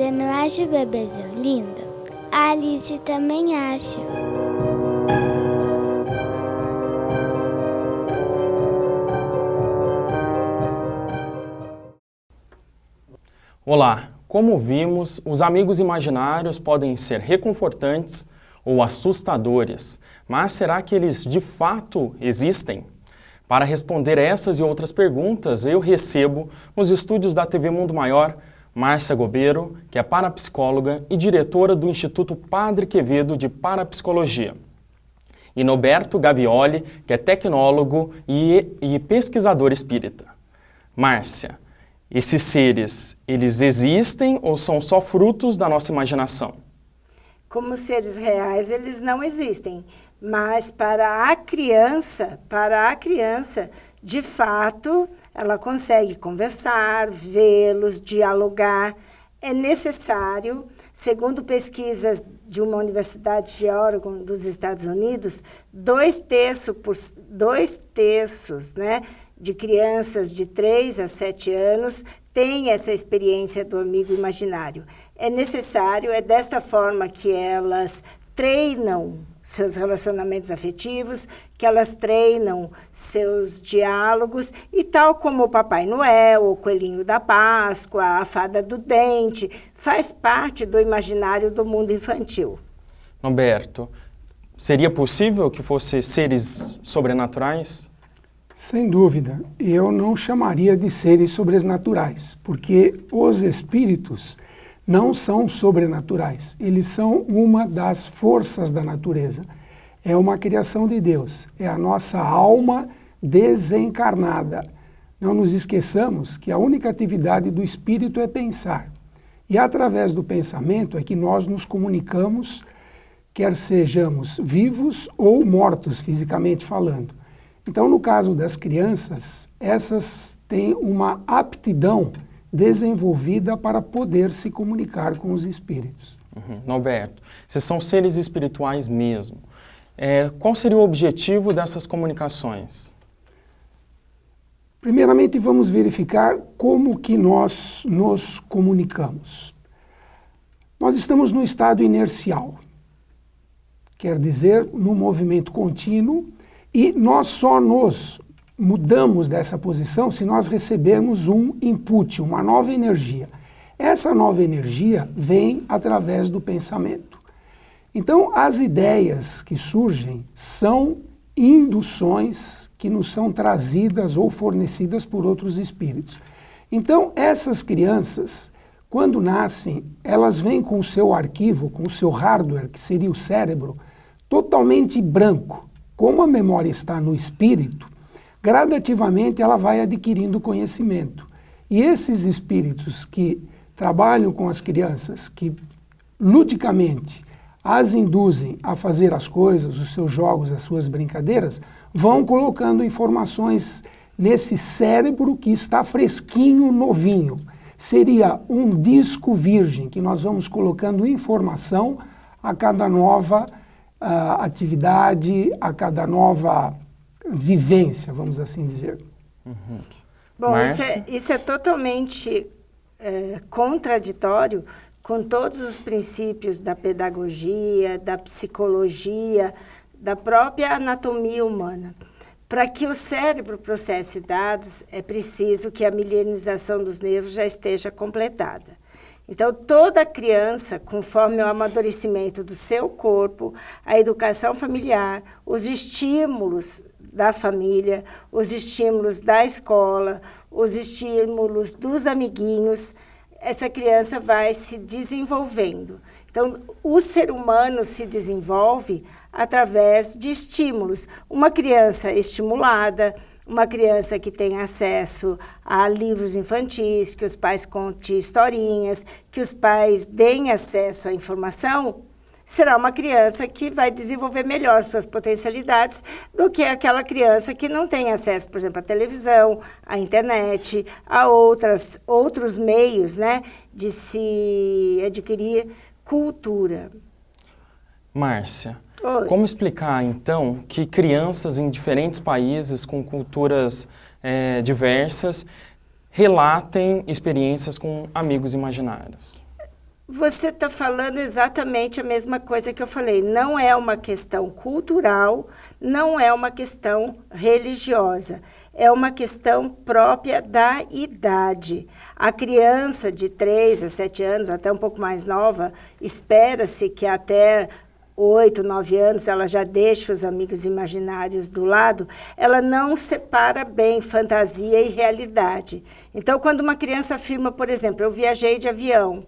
Você não acha o bebezinho lindo? A Alice também acha. Olá! Como vimos, os amigos imaginários podem ser reconfortantes ou assustadores, mas será que eles de fato existem? Para responder essas e outras perguntas, eu recebo nos estúdios da TV Mundo Maior Márcia Gobeiro, que é parapsicóloga e diretora do Instituto Padre Quevedo de Parapsicologia, e Noberto Gavioli, que é tecnólogo e pesquisador espírita. Márcia, esses seres, eles existem ou são só frutos da nossa imaginação? Como seres reais, eles não existem. Mas para a criança, de fato, ela consegue conversar, vê-los, dialogar. É necessário, segundo pesquisas de uma universidade de Oregon, dos Estados Unidos, 2/3, né, de crianças de 3 a 7 anos têm essa experiência do amigo imaginário. É necessário, é desta forma que elas treinam seus relacionamentos afetivos, que elas treinam seus diálogos, e tal como o Papai Noel, o Coelhinho da Páscoa, a Fada do Dente, faz parte do imaginário do mundo infantil. Norberto, seria possível que fossem seres sobrenaturais? Sem dúvida, eu não chamaria de seres sobrenaturais, porque os espíritos não são sobrenaturais, eles são uma das forças da natureza. É uma criação de Deus, é a nossa alma desencarnada. Não nos esqueçamos que a única atividade do espírito é pensar. E através do pensamento é que nós nos comunicamos, quer sejamos vivos ou mortos, fisicamente falando. Então, no caso das crianças, essas têm uma aptidão desenvolvida para poder se comunicar com os espíritos. Norberto, vocês são seres espirituais mesmo. Qual seria o objetivo dessas comunicações? Primeiramente, vamos verificar como que nós nos comunicamos. Nós estamos no estado inercial, quer dizer, no movimento contínuo, e nós só nos mudamos dessa posição se nós recebermos um input, uma nova energia. Essa nova energia vem através do pensamento. Então, as ideias que surgem são induções que nos são trazidas ou fornecidas por outros espíritos. Então, essas crianças, quando nascem, elas vêm com o seu arquivo, com o seu hardware, que seria o cérebro, totalmente branco. Como a memória está no espírito, gradativamente ela vai adquirindo conhecimento. E esses espíritos que trabalham com as crianças, que ludicamente as induzem a fazer as coisas, os seus jogos, as suas brincadeiras, vão colocando informações nesse cérebro que está fresquinho, novinho. Seria um disco virgem que nós vamos colocando informação a cada nova atividade, a cada nova vivência, vamos assim dizer. Bom, isso é totalmente contraditório com todos os princípios da pedagogia, da psicologia, da própria anatomia humana. Para que o cérebro processe dados, é preciso que a milenização dos nervos já esteja completada. Então, toda criança, conforme o amadurecimento do seu corpo, a educação familiar, os estímulos da família, os estímulos da escola, os estímulos dos amiguinhos, essa criança vai se desenvolvendo. Então, o ser humano se desenvolve através de estímulos. Uma criança estimulada, uma criança que tem acesso a livros infantis, que os pais contem historinhas, que os pais deem acesso à informação, será uma criança que vai desenvolver melhor suas potencialidades do que aquela criança que não tem acesso, por exemplo, à televisão, à internet, a outros meios, né, de se adquirir cultura. Márcia, Oi. Como explicar, então, que crianças em diferentes países com culturas diversas relatem experiências com amigos imaginários? Você está falando exatamente a mesma coisa que eu falei. Não é uma questão cultural, não é uma questão religiosa. É uma questão própria da idade. A criança de 3 a 7 anos, até um pouco mais nova, espera-se que até 8, 9 anos ela já deixa os amigos imaginários do lado, ela não separa bem fantasia e realidade. Então, quando uma criança afirma, por exemplo, eu viajei de avião,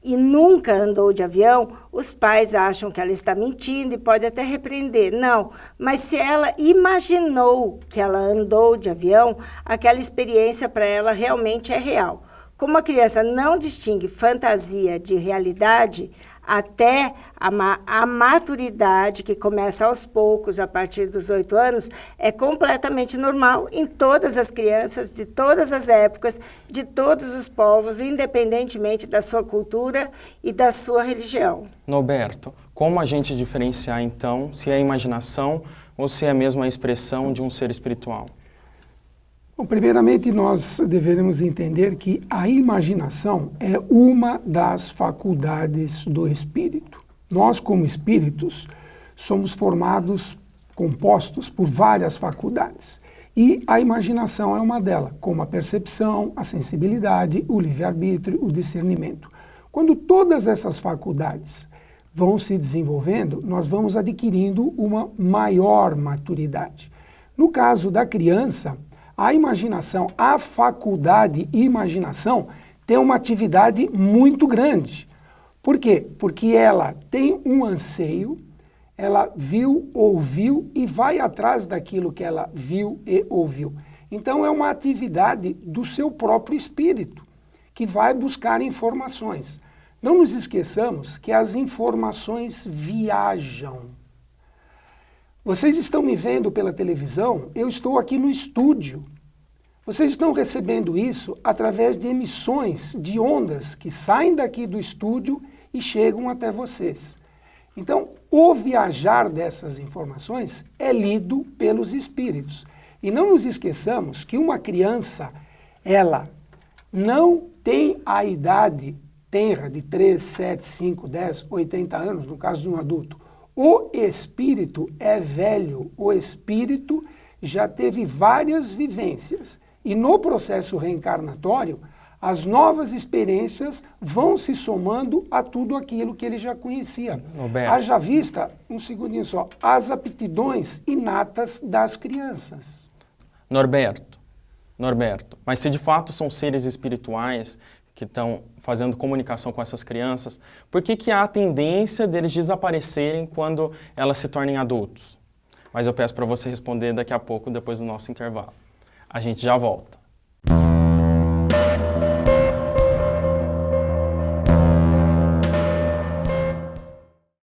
e nunca andou de avião, os pais acham que ela está mentindo e pode até repreender. Não, mas se ela imaginou que ela andou de avião, aquela experiência para ela realmente é real. Como a criança não distingue fantasia de realidade, até a maturidade, que começa aos poucos, a partir dos 8 anos, é completamente normal em todas as crianças, de todas as épocas, de todos os povos, independentemente da sua cultura e da sua religião. Norberto, como a gente diferenciar, então, se é imaginação ou se é mesmo a expressão de um ser espiritual? Bom, primeiramente, nós deveremos entender que a imaginação é uma das faculdades do espírito. Nós, como espíritos, somos compostos por várias faculdades. E a imaginação é uma delas, como a percepção, a sensibilidade, o livre-arbítrio, o discernimento. Quando todas essas faculdades vão se desenvolvendo, nós vamos adquirindo uma maior maturidade. No caso da criança, a imaginação, a faculdade imaginação tem uma atividade muito grande. Por quê? Porque ela tem um anseio, ela viu, ouviu e vai atrás daquilo que ela viu e ouviu. Então é uma atividade do seu próprio espírito, que vai buscar informações. Não nos esqueçamos que as informações viajam. Vocês estão me vendo pela televisão, eu estou aqui no estúdio. Vocês estão recebendo isso através de emissões de ondas que saem daqui do estúdio e chegam até vocês. Então, o viajar dessas informações é lido pelos espíritos. E não nos esqueçamos que uma criança, ela não tem a idade tenra de 3, 7, 5, 10, 80 anos, no caso de um adulto. O espírito é velho, o espírito já teve várias vivências. E no processo reencarnatório, as novas experiências vão se somando a tudo aquilo que ele já conhecia. Haja vista, um segundinho só, as aptidões inatas das crianças. Norberto, mas se de fato são seres espirituais que estão fazendo comunicação com essas crianças, por que há a tendência deles desaparecerem quando elas se tornem adultos? Mas eu peço para você responder daqui a pouco, depois do nosso intervalo. A gente já volta.